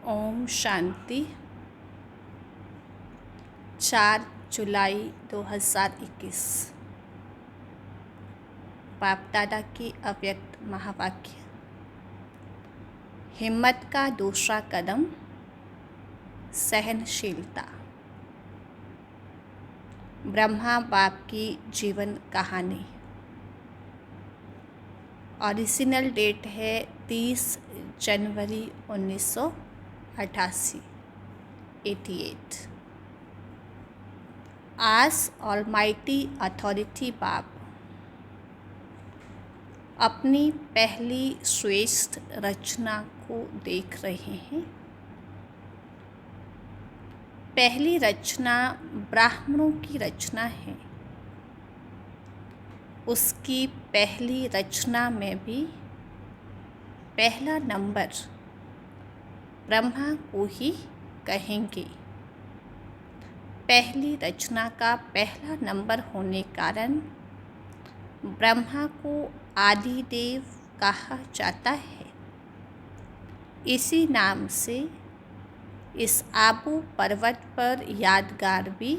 ओम शांति। 4 जुलाई 2021। बाप दादा की अव्यक्त महावाक्य। हिम्मत का दूसरा कदम सहनशीलता। ब्रह्मा बाप की जीवन कहानी। ओरिजिनल डेट है 30 जनवरी 1988। 88। आज ऑलमाइटी अथॉरिटी बाप अपनी पहली श्रेष्ठ रचना को देख रहे हैं। पहली रचना ब्राह्मणों की रचना है। उसकी पहली रचना में भी पहला नंबर ब्रह्मा को ही कहेंगे। पहली रचना का पहला नंबर होने कारण ब्रह्मा को आदिदेव कहा जाता है। इसी नाम से इस आबू पर्वत पर यादगार भी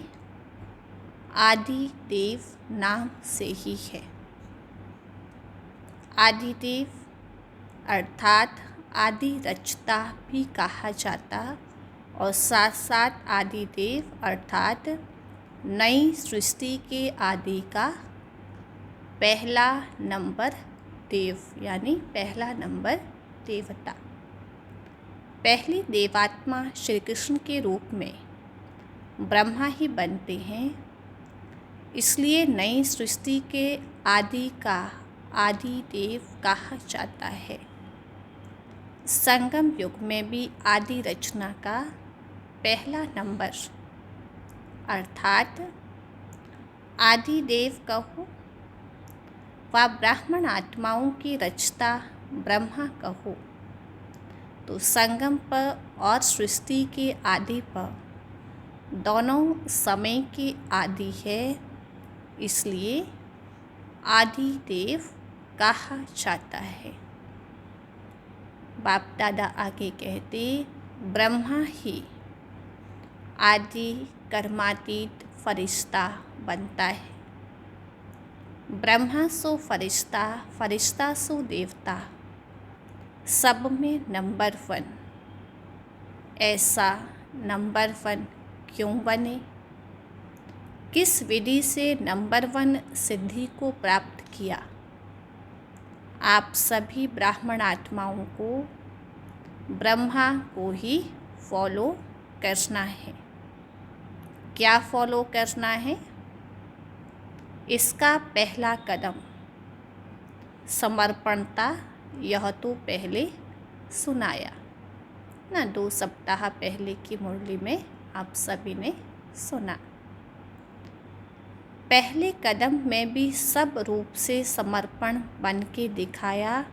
आदिदेव नाम से ही है। आदिदेव अर्थात आदि रचता भी कहा जाता और साथ साथ आदिदेव अर्थात नई सृष्टि के आदि का पहला नंबर देव यानी पहला नंबर देवता। पहली देवात्मा श्री कृष्ण के रूप में ब्रह्मा ही बनते हैं। इसलिए नई सृष्टि के आदि का आदि देव कहा जाता है। संगम युग में भी आदि रचना का पहला नंबर अर्थात आदि देव कहो व ब्राह्मण आत्माओं की रचता ब्रह्मा कहो तो संगम पर और सृष्टि के आदि पर दोनों समय के आदि है। इसलिए आदि देव कहा जाता है। बाप दादा आगे कहते ब्रह्मा ही आदि कर्मातीत फरिश्ता बनता है। ब्रह्मा सो फरिश्ता, फरिश्ता सो देवता, सब में नंबर 1। ऐसा नंबर 1 क्यों बने? किस विधि से नंबर 1 सिद्धि को प्राप्त किया? आप सभी ब्राह्मण आत्माओं को ब्रह्मा को ही फॉलो करना है। क्या फॉलो करना है? इसका पहला कदम समर्पणता। यह तो पहले सुनाया ना, 2 सप्ताह पहले की मुरली में आप सभी ने सुना। पहले कदम में भी सब रूप से समर्पण बन के दिखाया।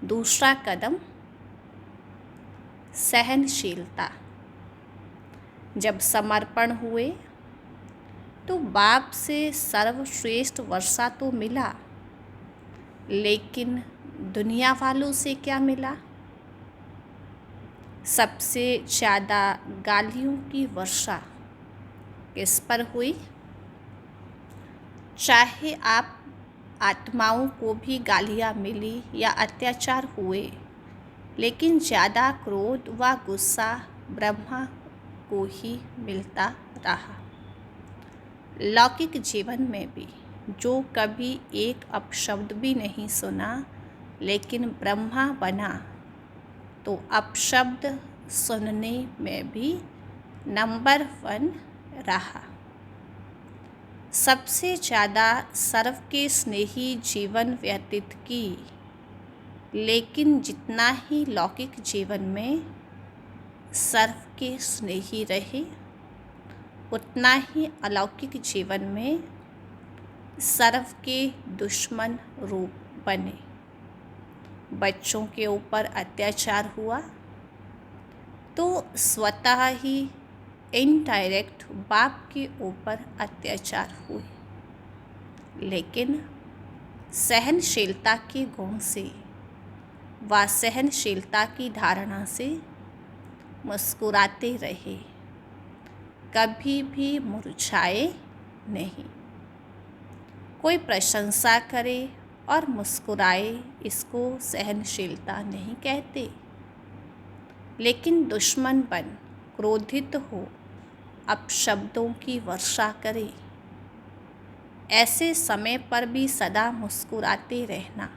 दूसरा कदम सहनशीलता। जब समर्पण हुए तो बाप से सर्वश्रेष्ठ वर्षा तो मिला, लेकिन दुनिया वालों से क्या मिला? सबसे ज़्यादा गालियों की वर्षा किस पर हुई? चाहे आप आत्माओं को भी गालियाँ मिली या अत्याचार हुए, लेकिन ज़्यादा क्रोध व गुस्सा ब्रह्मा को ही मिलता रहा। लौकिक जीवन में भी जो कभी एक अपशब्द भी नहीं सुना लेकिन ब्रह्मा बना तो अपशब्द सुनने में भी नंबर 1 रहा। सबसे ज़्यादा सर्व के स्नेही जीवन व्यतीत की, लेकिन जितना ही लौकिक जीवन में सर्व के स्नेही रहे उतना ही अलौकिक जीवन में सर्व के दुश्मन रूप बने। बच्चों के ऊपर अत्याचार हुआ तो स्वतः ही इनडायरेक्ट बाप के ऊपर अत्याचार हुए, लेकिन सहनशीलता के गुण से व सहनशीलता की धारणा से मुस्कुराते रहे, कभी भी मुरझाए नहीं। कोई प्रशंसा करे और मुस्कुराए, इसको सहनशीलता नहीं कहते। लेकिन दुश्मन बन क्रोधित हो अपशब्दों की वर्षा करे, ऐसे समय पर भी सदा मुस्कुराते रहना।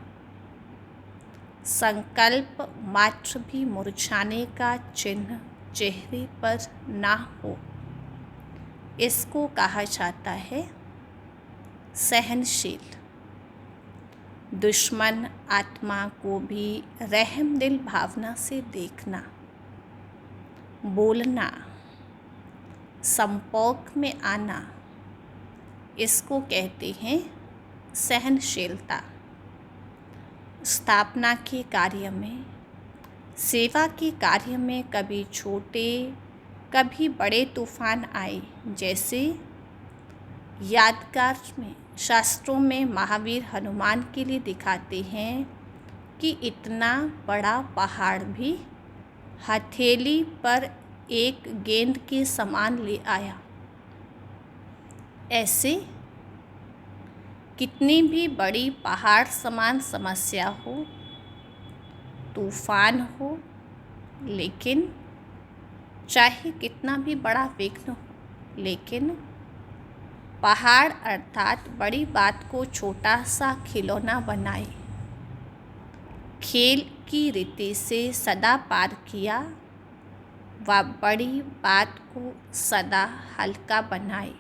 संकल्प मात्र भी मुरझाने का चिन्ह चेहरे पर ना हो, इसको कहा जाता है सहनशील। दुश्मन आत्मा को भी रहमदिल भावना से देखना, बोलना, संपर्क में आना, इसको कहते हैं सहनशीलता। स्थापना के कार्य में, सेवा के कार्य में कभी छोटे कभी बड़े तूफान आए, जैसे यादगार में शास्त्रों में महावीर हनुमान के लिए दिखाते हैं कि इतना बड़ा पहाड़ भी हथेली पर एक गेंद के समान ले आया। ऐसे कितनी भी बड़ी पहाड़ समान समस्या हो, तूफान हो, लेकिन चाहे कितना भी बड़ा विघ्न हो, लेकिन पहाड़ अर्थात बड़ी बात को छोटा सा खिलौना बनाए, खेल की रीति से सदा पार किया, व बड़ी बात को सदा हल्का बनाए,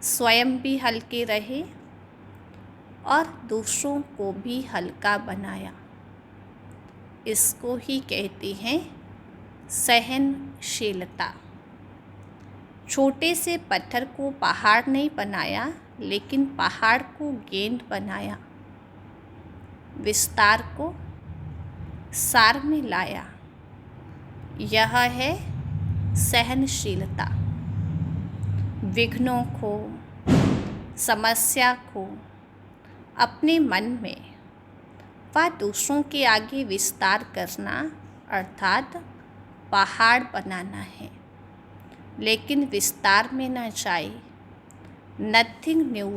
स्वयं भी हल्के रहे और दूसरों को भी हल्का बनाया। इसको ही कहते हैं सहनशीलता। छोटे से पत्थर को पहाड़ नहीं बनाया, लेकिन पहाड़ को गेंद बनाया, विस्तार को सार में लाया। यह है सहनशीलता। विघ्नों को, समस्या को अपने मन में व दूसरों के आगे विस्तार करना अर्थात पहाड़ बनाना है, लेकिन विस्तार में न जाए। नथिंग न्यू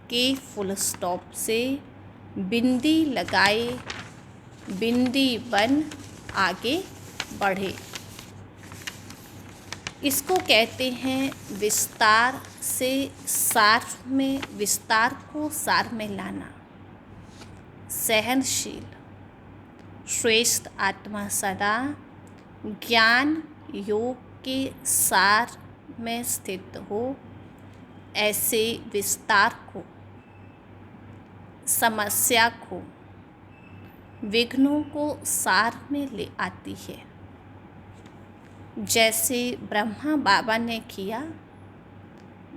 के फुल स्टॉप से बिंदी लगाए, बिंदी बन आगे बढ़े, इसको कहते हैं विस्तार से सार में, विस्तार को सार में लाना। सहनशील श्रेष्ठ आत्मा सदा ज्ञान योग के सार में स्थित हो, ऐसे विस्तार को, समस्या को, विघ्नों को सार में ले आती है। जैसे ब्रह्मा बाबा ने किया,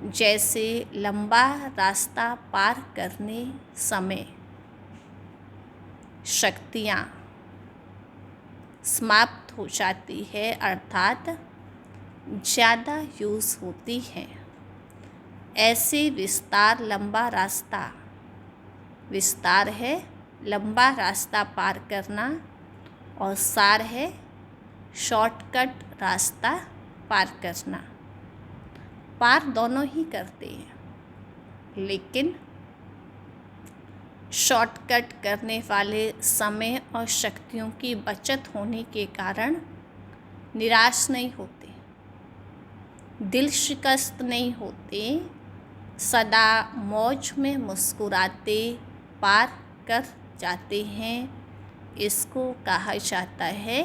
जैसे लंबा रास्ता पार करने समय शक्तियाँ समाप्त हो जाती है, अर्थात ज़्यादा यूज़ होती है, ऐसे विस्तार लंबा रास्ता, विस्तार है लंबा रास्ता पार करना, और सार है शॉर्टकट रास्ता पार करना। पार दोनों ही करते हैं, लेकिन शॉर्टकट करने वाले समय और शक्तियों की बचत होने के कारण निराश नहीं होते, दिल शिकस्त नहीं होते, सदा मौज में मुस्कुराते पार कर जाते हैं। इसको कहा जाता है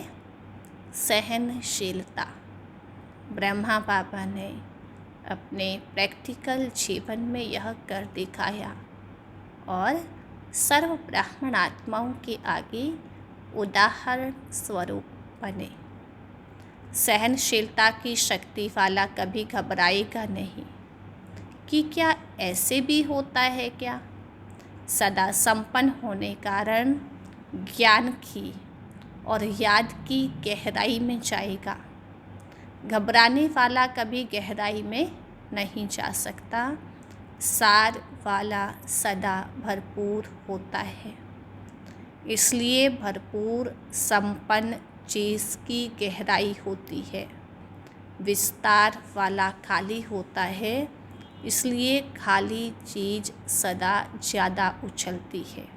सहनशीलता। ब्रह्मा बाबा ने अपने प्रैक्टिकल जीवन में यह कर दिखाया और सर्व ब्राह्मण आत्माओं के आगे उदाहरण स्वरूप बने। सहनशीलता की शक्ति वाला कभी घबराएगा नहीं कि क्या ऐसे भी होता है क्या। सदा संपन्न होने कारण ज्ञान की और याद की गहराई में जाएगा। घबराने वाला कभी गहराई में नहीं जा सकता। सार वाला सदा भरपूर होता है, इसलिए भरपूर संपन्न चीज़ की गहराई होती है। विस्तार वाला खाली होता है, इसलिए खाली चीज़ सदा ज़्यादा उछलती है।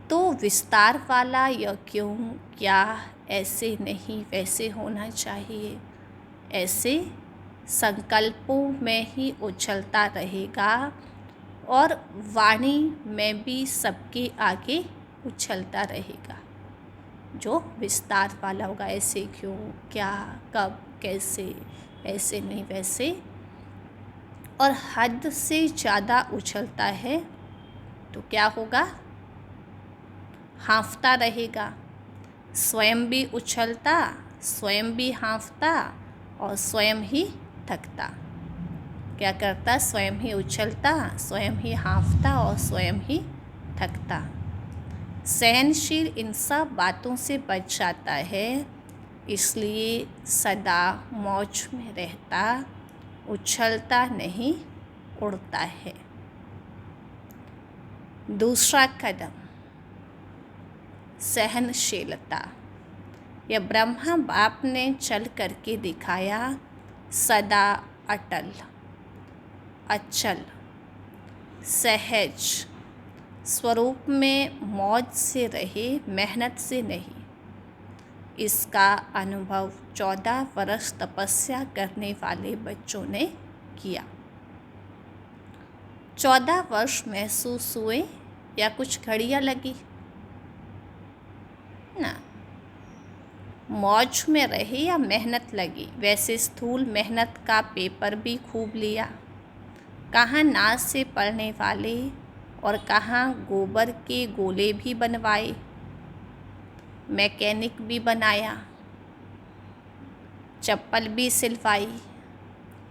तो विस्तार वाला यह क्यों, क्या, ऐसे नहीं वैसे होना चाहिए, ऐसे संकल्पों में ही उछलता रहेगा और वाणी में भी सबके आगे उछलता रहेगा। जो विस्तार वाला होगा, ऐसे क्यों, क्या, कब, कैसे, ऐसे नहीं वैसे, और हद से ज़्यादा उछलता है तो क्या होगा, हाँफता रहेगा। स्वयं भी उछलता, स्वयं भी हाँफता और स्वयं ही थकता। क्या करता, स्वयं ही उछलता, स्वयं ही हाँफता और स्वयं ही थकता। सहनशील इन सब बातों से बच जाता है, इसलिए सदा मौज में रहता, उछलता नहीं, उड़ता है। दूसरा कदम, सहनशीलता। यह ब्रह्मा बाप ने चल करके दिखाया। सदा अटल, अचल, सहज स्वरूप में मौज से रहे, मेहनत से नहीं। इसका अनुभव 14 वर्ष तपस्या करने वाले बच्चों ने किया। 14 वर्ष महसूस हुए या कुछ घड़ियाँ लगी ना, मौज में रहे या मेहनत लगी। वैसे स्थूल मेहनत का पेपर भी खूब लिया, कहाँ नाच से पढ़ने वाले और कहाँ गोबर के गोले भी बनवाए, मैकेनिक भी बनाया, चप्पल भी सिलवाई,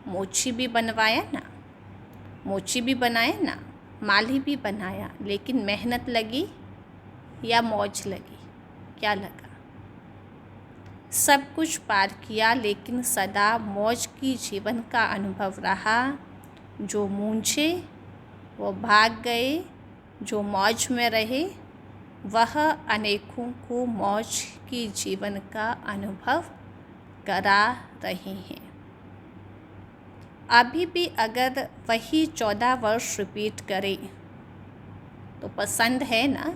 मोची भी बनवाया ना, मोची भी बनाया ना, माली भी बनाया। लेकिन मेहनत लगी या मौज लगी, क्या लगा? सब कुछ पार किया, लेकिन सदा मौज की जीवन का अनुभव रहा। जो मूंझे वो भाग गए, जो मौज में रहे वह अनेकों को मौज की जीवन का अनुभव करा रहे हैं। अभी भी अगर वही 14 वर्ष रिपीट करें तो पसंद है ना।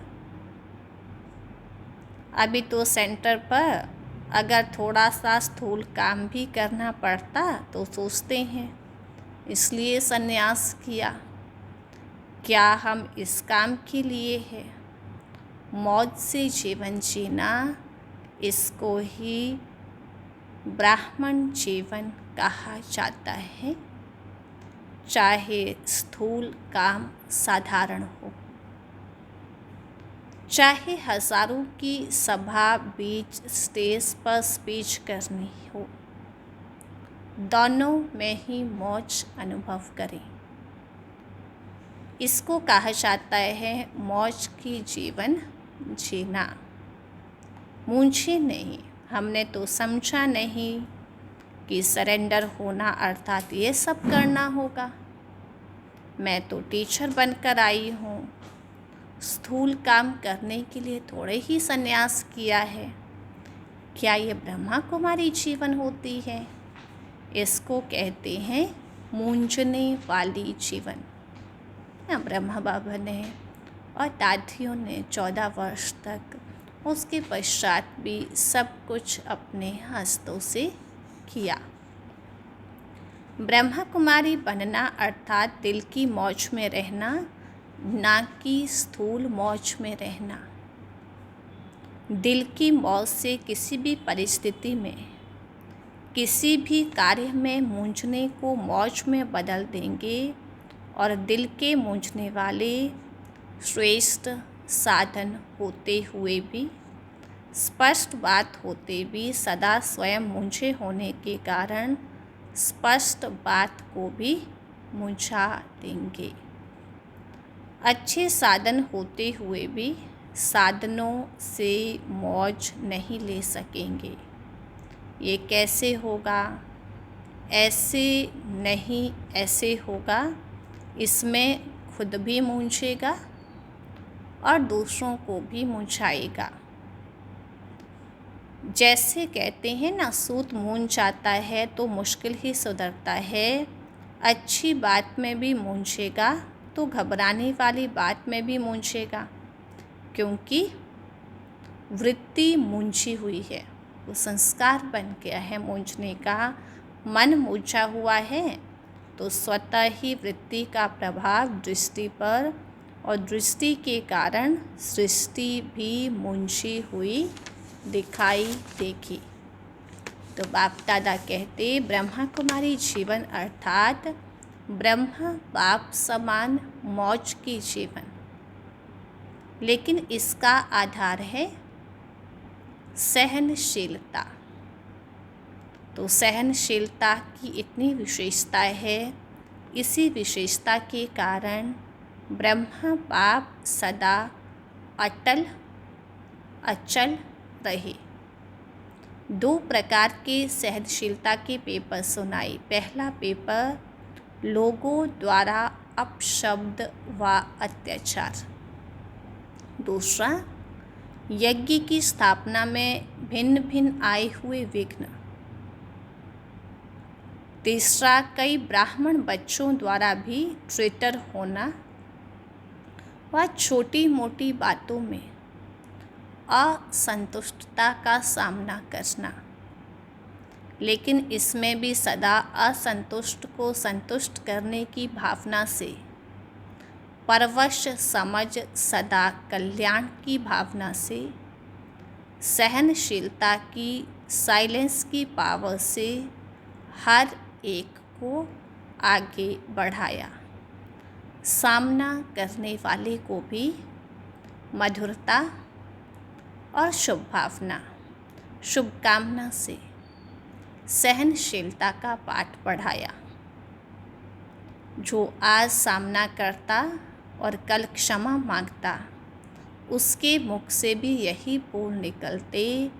अभी तो सेंटर पर अगर थोड़ा सा स्थूल काम भी करना पड़ता तो सोचते हैं, इसलिए संन्यास किया। क्या हम इस काम के लिए है? मौज से जीवन जीना, इसको ही ब्राह्मण जीवन कहा जाता है, चाहे स्थूल काम साधारण हो, चाहे हज़ारों की सभा बीच स्टेज पर स्पीच करनी हो, दोनों में ही मौज अनुभव करें। इसको कहा जाता है मौज की जीवन जीना। मूंझे नहीं, हमने तो समझा नहीं कि सरेंडर होना अर्थात ये सब करना होगा। मैं तो टीचर बनकर आई हूँ, स्थूल काम करने के लिए थोड़े ही संन्यास किया है। क्या ये ब्रह्मा कुमारी जीवन होती है? इसको कहते हैं मूंझने वाली जीवन। ब्रह्मा बाबा ने और दादियों ने 14 वर्ष तक, उसके पश्चात भी सब कुछ अपने हस्तों से किया। ब्रह्मा कुमारी बनना अर्थात दिल की मौज में रहना, ना कि स्थूल मौज में रहना। दिल की मौज से किसी भी परिस्थिति में, किसी भी कार्य में मूंझने को मौज में बदल देंगे और दिल के मूंझने वाले श्रेष्ठ साधन होते हुए भी, स्पष्ट बात होते भी सदा स्वयं मूंझे होने के कारण स्पष्ट बात को भी मुझा देंगे। अच्छे साधन होते हुए भी साधनों से मौज नहीं ले सकेंगे। ये कैसे होगा? ऐसे नहीं, ऐसे होगा। इसमें खुद भी मूंझेगा और दूसरों को भी मूंझाएगा। जैसे कहते हैं ना, सूत मूंझ जाता है तो मुश्किल ही सुधरता है। अच्छी बात में भी मूंझेगा तो घबराने वाली बात में भी मूंझेगा, क्योंकि वृत्ति मूंझी हुई है, वो संस्कार बन गया है मूंझने का। मन मूंझा हुआ है तो स्वतः ही वृत्ति का प्रभाव दृष्टि पर, और दृष्टि के कारण सृष्टि भी मूंझी हुई दिखाई देगी। तो बाप दादा कहते, ब्रह्मा कुमारी जीवन अर्थात ब्रह्मा बाप समान मौज की जीवन, लेकिन इसका आधार है सहनशीलता। तो सहनशीलता की इतनी विशेषता है, इसी विशेषता के कारण ब्रह्मा बाप सदा अटल अचल रहे। 2 प्रकार के सहनशीलता के पेपर सुनाए। पहला पेपर, लोगों द्वारा अपशब्द व अत्याचार। दूसरा, यज्ञ की स्थापना में भिन्न भिन्न आए हुए विघ्न। तीसरा, कई ब्राह्मण बच्चों द्वारा भी ट्रिटर होना व छोटी मोटी बातों में असंतुष्टता का सामना करना, लेकिन इसमें भी सदा असंतुष्ट को संतुष्ट करने की भावना से, परवश समझ सदा कल्याण की भावना से, सहनशीलता की साइलेंस की पावर से हर एक को आगे बढ़ाया। सामना करने वाले को भी मधुरता और शुभकामना से सहनशीलता का पाठ पढ़ाया। जो आज सामना करता और कल क्षमा मांगता, उसके मुख से भी यही बोल निकलते,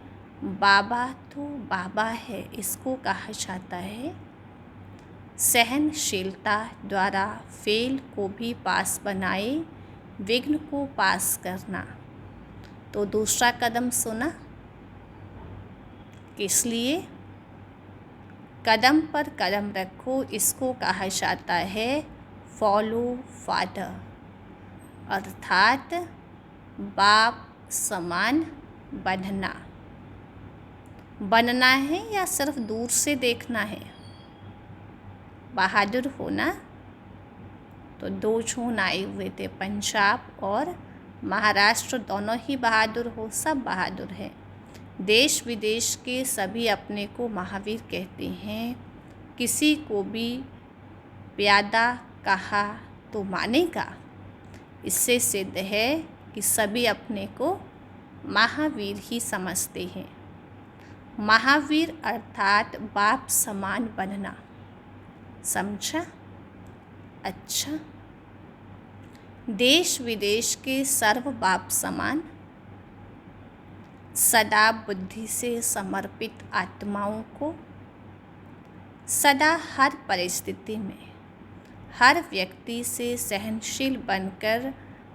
बाबा तो बाबा है। इसको कहा जाता है सहनशीलता द्वारा फेल को भी पास बनाए, विघ्न को पास करना। तो दूसरा कदम सुना, किस लिए? कदम पर कदम रखो, इसको कहा जाता है फॉलो फादर, अर्थात बाप समान बनना है या सिर्फ दूर से देखना है? बहादुर होना। तो 2 जून आए हुए थे, पंजाब और महाराष्ट्र, दोनों ही बहादुर हो, सब बहादुर हैं। देश विदेश के सभी अपने को महावीर कहते हैं। किसी को भी प्यादा कहा तो मानेगा। इससे सिद्ध है कि सभी अपने को महावीर ही समझते हैं। महावीर अर्थात बाप समान बनना, समझा? अच्छा, देश विदेश के सर्व बाप समान सदा बुद्धि से समर्पित आत्माओं को सदा हर परिस्थिति में हर व्यक्ति से सहनशील बनकर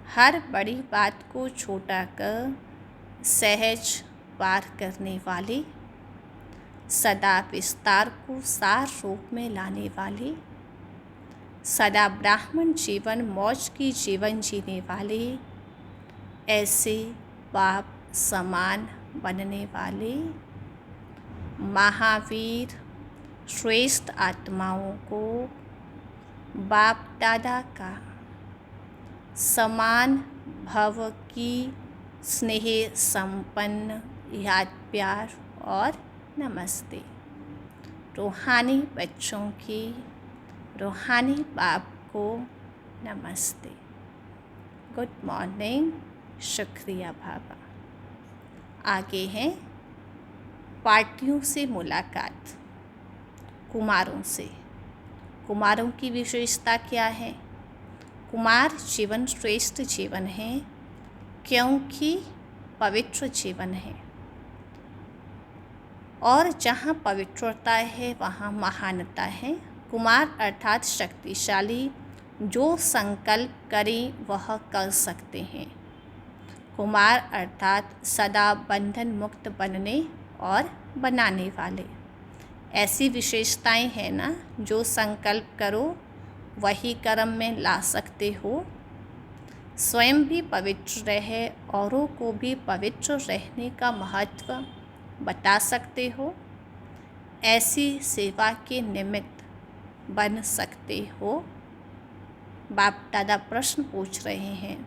हर बड़ी बात को छोटा कर सहज पार करने वाली, सदा विस्तार को सार रूप में लाने वाली, सदा ब्राह्मण जीवन मौज की जीवन जीने वाले, ऐसे बाप समान बनने वाले महावीर श्रेष्ठ आत्माओं को बाप दादा का समान भव की स्नेह संपन्न याद प्यार और नमस्ते। रूहानी बच्चों की रूहानी बाप को नमस्ते। गुड मॉर्निंग, शुक्रिया बाबा। आगे हैं पार्टियों से मुलाकात, कुमारों से। कुमारों की विशेषता क्या है? कुमार जीवन श्रेष्ठ जीवन है, क्योंकि पवित्र जीवन है, और जहाँ पवित्रता है वहाँ महानता है। कुमार अर्थात शक्तिशाली, जो संकल्प करें वह कर सकते हैं। कुमार अर्थात सदा बंधन मुक्त बनने और बनाने वाले। ऐसी विशेषताएं हैं ना जो संकल्प करो वही कर्म में ला सकते हो। स्वयं भी पवित्र रहे, औरों को भी पवित्र रहने का महत्व बता सकते हो। ऐसी सेवा के निमित्त बन सकते हो। बाप दादा प्रश्न पूछ रहे हैं।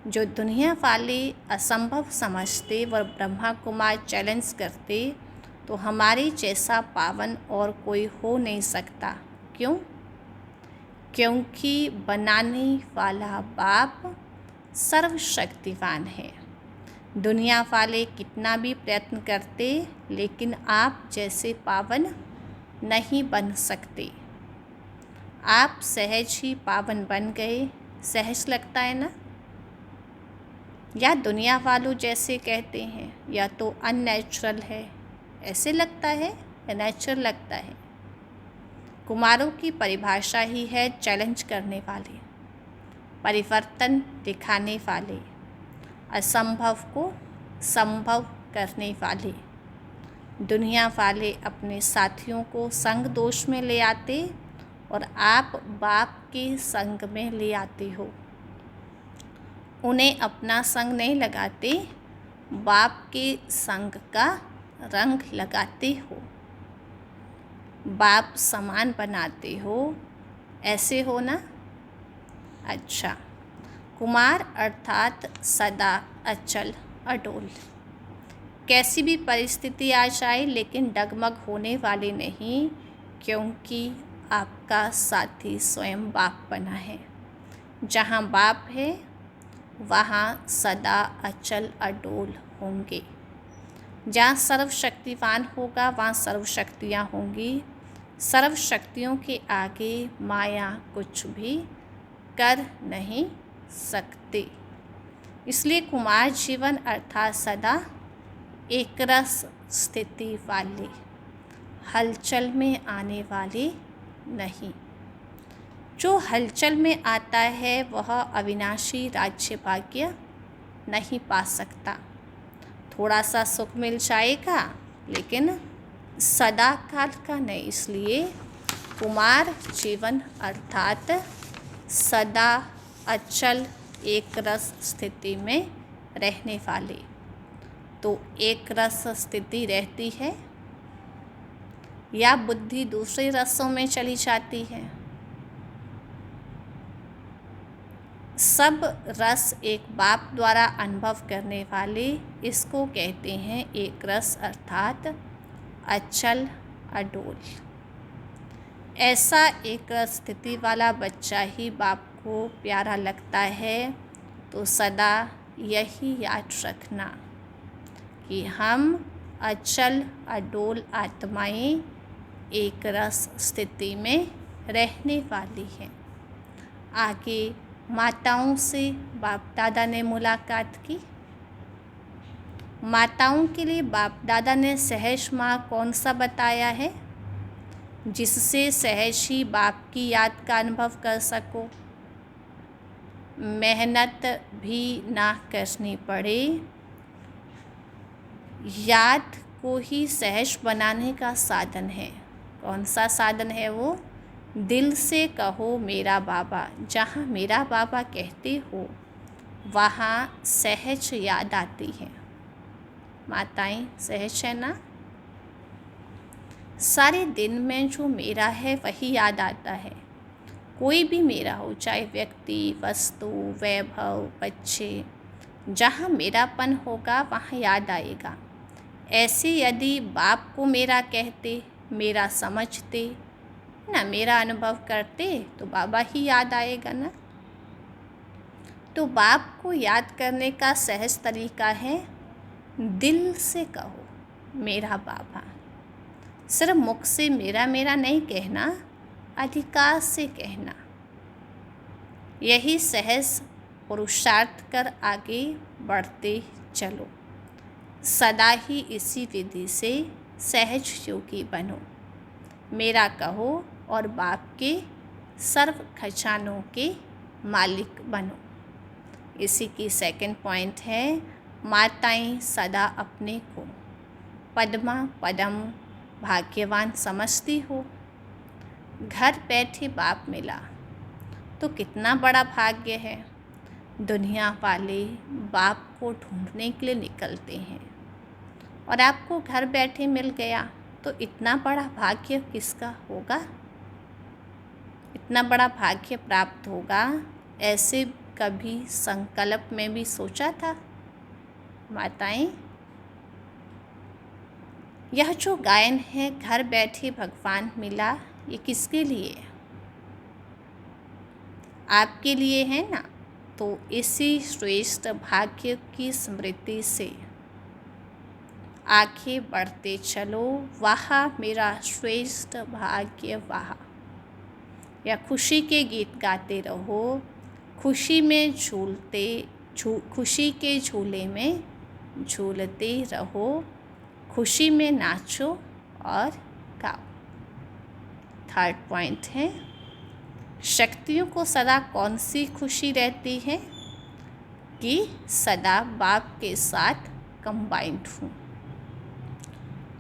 जो दुनिया वाले असंभव समझते व ब्रह्मा कुमार चैलेंज करते, तो हमारे जैसा पावन और कोई हो नहीं सकता। क्यों? क्योंकि बनाने वाला बाप सर्वशक्तिवान है। दुनिया वाले कितना भी प्रयत्न करते, लेकिन आप जैसे पावन नहीं बन सकते। आप सहज ही पावन बन गए। सहज लगता है ना? या दुनिया वालों जैसे कहते हैं, या तो अननेचुरल है ऐसे लगता है या नेचुरल लगता है। कुमारों की परिभाषा ही है चैलेंज करने वाले, परिवर्तन दिखाने वाले, असंभव को संभव करने वाले। दुनिया वाले अपने साथियों को संग दोष में ले आते और आप बाप के संग में ले आते हो। उन्हें अपना संग नहीं लगाते, बाप के संग का रंग लगाते हो। बाप समान बनाते हो। ऐसे हो ना? अच्छा। कुमार अर्थात सदा अचल अडोल। कैसी भी परिस्थिति आ जाए लेकिन डगमग होने वाली नहीं, क्योंकि आपका साथी स्वयं बाप बना है। जहाँ बाप है वहाँ सदा अचल अडोल होंगे। जहाँ सर्वशक्तिवान होगा वहाँ सर्वशक्तियाँ होंगी। सर्वशक्तियों के आगे माया कुछ भी कर नहीं सकते। इसलिए कुमार जीवन अर्थात सदा एकरस स्थिति वाले, हलचल में आने वाले नहीं। जो हलचल में आता है वह अविनाशी राज्य भाग्य नहीं पा सकता। थोड़ा सा सुख मिल जाएगा लेकिन सदा काल का नहीं। इसलिए कुमार जीवन अर्थात सदा अचल एक रस स्थिति में रहने वाले। तो एक रस स्थिति रहती है या बुद्धि दूसरे रसों में चली जाती है? सब रस एक बाप द्वारा अनुभव करने वाले, इसको कहते हैं एक रस अर्थात अचल अडोल। ऐसा एक रस स्थिति वाला बच्चा ही बाप को प्यारा लगता है। तो सदा यही याद रखना कि हम अचल अडोल आत्माएं एक रस स्थिति में रहने वाली हैं। आगे माताओं से बाप दादा ने मुलाकात की। माताओं के लिए बाप दादा ने सहज माँ कौन सा बताया है, जिससे सहज ही बाप की याद का अनुभव कर सको, मेहनत भी ना करनी पड़े। याद को ही सहज बनाने का साधन है। कौन सा साधन है वो? दिल से कहो मेरा बाबा। जहाँ मेरा बाबा कहते हो वहाँ सहज याद आती है। माताएं सहज है ना? सारे दिन में जो मेरा है वही याद आता है। कोई भी मेरा हो, चाहे व्यक्ति, वस्तु, वैभव, बच्चे, जहाँ मेरापन होगा वहाँ याद आएगा। ऐसे यदि बाप को मेरा कहते, मेरा समझते ना, मेरा अनुभव करते, तो बाबा ही याद आएगा ना। तो बाप को याद करने का सहज तरीका है दिल से कहो मेरा बाबा। सिर्फ मुख से मेरा मेरा नहीं कहना, अधिकार से कहना। यही सहज पुरुषार्थ कर आगे बढ़ते चलो। सदा ही इसी विधि से सहज योगी बनो। मेरा कहो और बाप के सर्व खजानों के मालिक बनो। इसी की सेकंड पॉइंट है, माताएं सदा अपने को पद्मा पदम भाग्यवान समझती हो। घर बैठे बाप मिला तो कितना बड़ा भाग्य है। दुनिया वाले बाप को ढूंढने के लिए निकलते हैं और आपको घर बैठे मिल गया तो इतना बड़ा भाग्य किसका होगा, इतना बड़ा भाग्य प्राप्त होगा, ऐसे कभी संकल्प में भी सोचा था माताएं? यह जो गायन है घर बैठे भगवान मिला, ये किसके लिए? आपके लिए है ना। तो इसी श्रेष्ठ भाग्य की स्मृति से आगे बढ़ते चलो। वाह मेरा श्रेष्ठ भाग्य वाह। या खुशी के गीत गाते रहो, खुशी में खुशी के झूले में झूलते रहो, खुशी में नाचो और गाओ। थर्ड पॉइंट है, शक्तियों को सदा कौन सी खुशी रहती है कि सदा बाप के साथ कंबाइंड हूँ।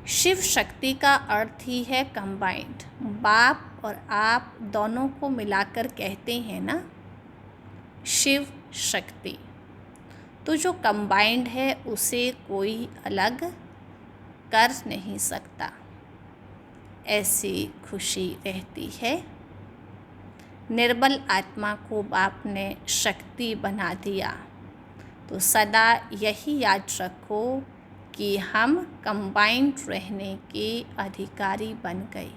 शिव शक्ति का अर्थ ही है कंबाइंड। बाप और आप दोनों को मिलाकर कहते हैं ना शिव शक्ति। तो जो कंबाइंड है उसे कोई अलग कर नहीं सकता, ऐसी खुशी रहती है। निर्बल आत्मा को बाप ने शक्ति बना दिया। तो सदा यही याद रखो कि हम कंबाइंड रहने के अधिकारी बन गए।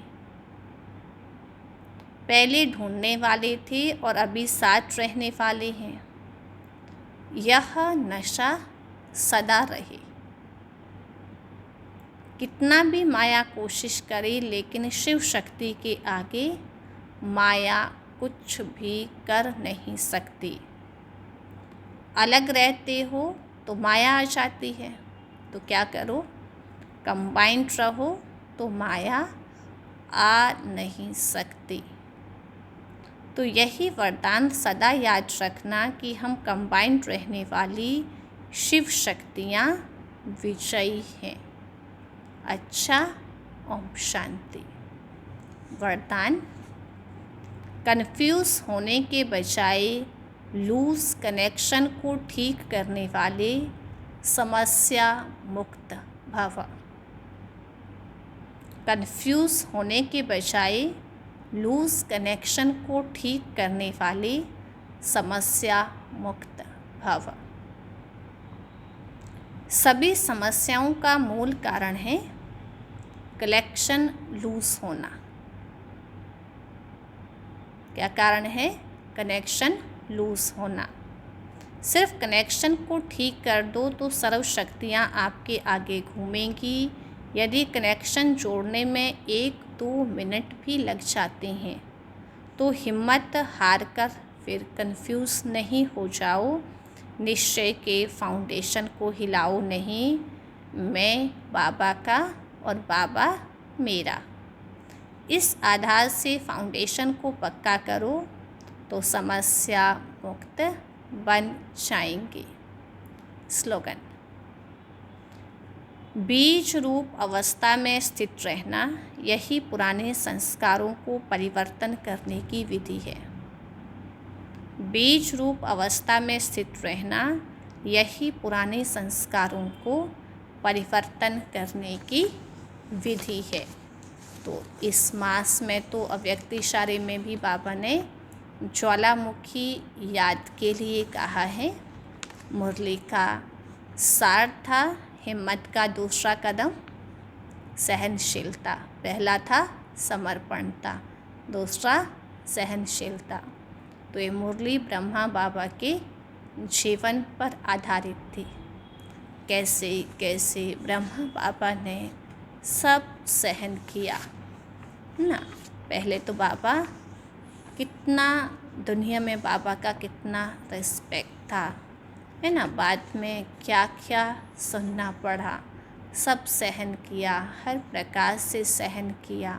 पहले ढूंढने वाले थे और अभी साथ रहने वाले हैं। यह नशा सदा रहे। कितना भी माया कोशिश करे, लेकिन शिव शक्ति के आगे माया कुछ भी कर नहीं सकती। अलग रहते हो तो माया आ जाती है, तो क्या करो, कंबाइंड रहो तो माया आ नहीं सकती। तो यही वरदान सदा याद रखना कि हम कंबाइंड रहने वाली शिव शक्तियाँ विजयी हैं। अच्छा, ओम शांति। वरदान, कन्फ्यूज़ होने के बजाय लूज कनेक्शन को ठीक करने वाले समस्या मुक्त भव। कन्फ्यूज़ होने के बजाय लूज कनेक्शन को ठीक करने वाले समस्या मुक्त भव। सभी समस्याओं का मूल कारण है कनेक्शन लूज होना। क्या कारण है? कनेक्शन लूज होना। सिर्फ कनेक्शन को ठीक कर दो तो सर्व शक्तियाँ आपके आगे घूमेंगी। यदि कनेक्शन जोड़ने में 1-2 मिनट भी लग जाते हैं तो हिम्मत हार कर फिर कंफ्यूज नहीं हो जाओ। निश्चय के फाउंडेशन को हिलाओ नहीं। मैं बाबा का और बाबा मेरा, इस आधार से फाउंडेशन को पक्का करो तो समस्या मुक्त बन जाएंगे। स्लोगन, बीज रूप अवस्था में स्थित रहना, यही पुराने संस्कारों को परिवर्तन करने की विधि है। बीज रूप अवस्था में स्थित रहना, यही पुराने संस्कारों को परिवर्तन करने की विधि है। तो इस मास में तो अव्यक्त इशारे में भी बाबा ने ज्वालामुखी याद के लिए कहा है। मुरली का सार था, हिम्मत का दूसरा कदम सहनशीलता। पहला था समर्पणता, दूसरा सहनशीलता। तो ये मुरली ब्रह्मा बाबा के जीवन पर आधारित थी। कैसे कैसे ब्रह्मा बाबा ने सब सहन किया ना। पहले तो बाबा कितना, दुनिया में बाबा का कितना रिस्पेक्ट था, है ना। बाद में क्या क्या सुनना पड़ा, सब सहन किया, हर प्रकार से सहन किया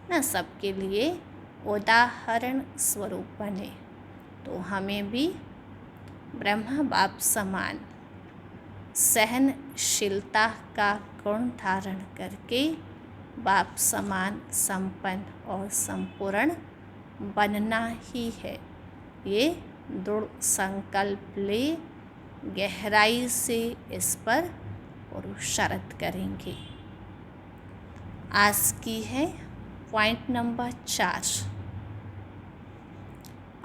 ना, सबके लिए उदाहरण स्वरूप बने। तो हमें भी ब्रह्मा बाप समान सहनशीलता का गुण धारण करके बाप समान संपन्न और संपूर्ण बनना ही है। ये दृढ़ संकल्प ले, गहराई से इस पर पुरुषार्थ करेंगे। आज की है पॉइंट नंबर 4।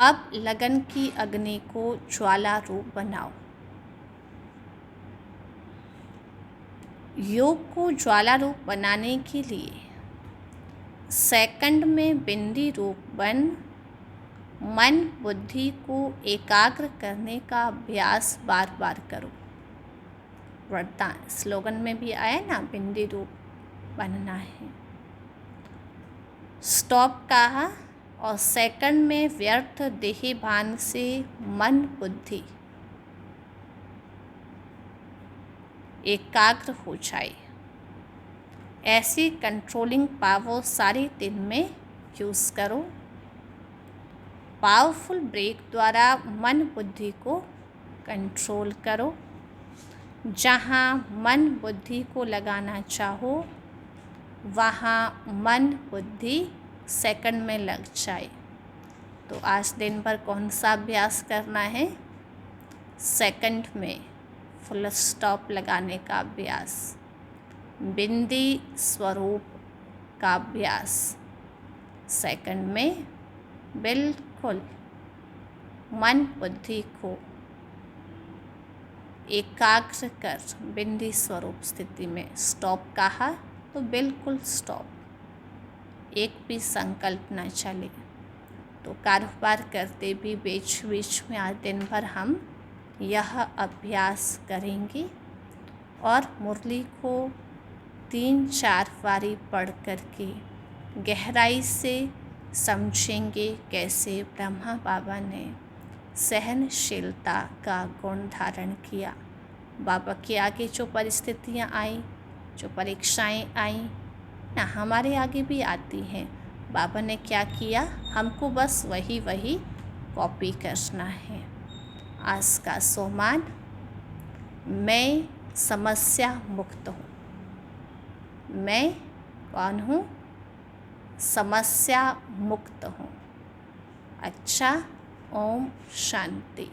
अब लगन की अग्नि को ज्वाला रूप बनाओ। योग को ज्वाला रूप बनाने के लिए सेकंड में बिंदी रूप बन मन बुद्धि को एकाग्र करने का अभ्यास बार बार करो। वरदान स्लोगन में भी आया ना, बिंदी रूप बनना है। स्टॉप कहा और सेकंड में व्यर्थ देह भान से मन बुद्धि एकाग्र हो जाए। ऐसी कंट्रोलिंग पावर सारे दिन में यूज़ करो। पावरफुल ब्रेक द्वारा मन बुद्धि को कंट्रोल करो। जहाँ मन बुद्धि को लगाना चाहो वहाँ मन बुद्धि सेकंड में लग जाए। तो आज दिन भर कौन सा अभ्यास करना है? सेकंड में फुल स्टॉप लगाने का अभ्यास, बिंदी स्वरूप का अभ्यास। सेकंड में बिल्कुल मन बुद्धि को एकाग्र कर बिंदी स्वरूप स्थिति में स्टॉप कहा तो बिल्कुल स्टॉप, एक भी संकल्प न चले। तो कारोबार करते भी बीच बीच में आज दिन भर हम यह अभ्यास करेंगे और मुरली को 3-4 बारी पढ़ करके गहराई से समझेंगे कैसे ब्रह्मा बाबा ने सहनशीलता का गुण धारण किया। बाबा के आगे जो परिस्थितियाँ आई, जो परीक्षाएं आई ना, हमारे आगे भी आती हैं। बाबा ने क्या किया, हमको बस वही कॉपी करना है। आज का सोमान, मैं समस्या मुक्त हूँ। मैं कौन हूँ? समस्या मुक्त हूँ। अच्छा, ओम शांति।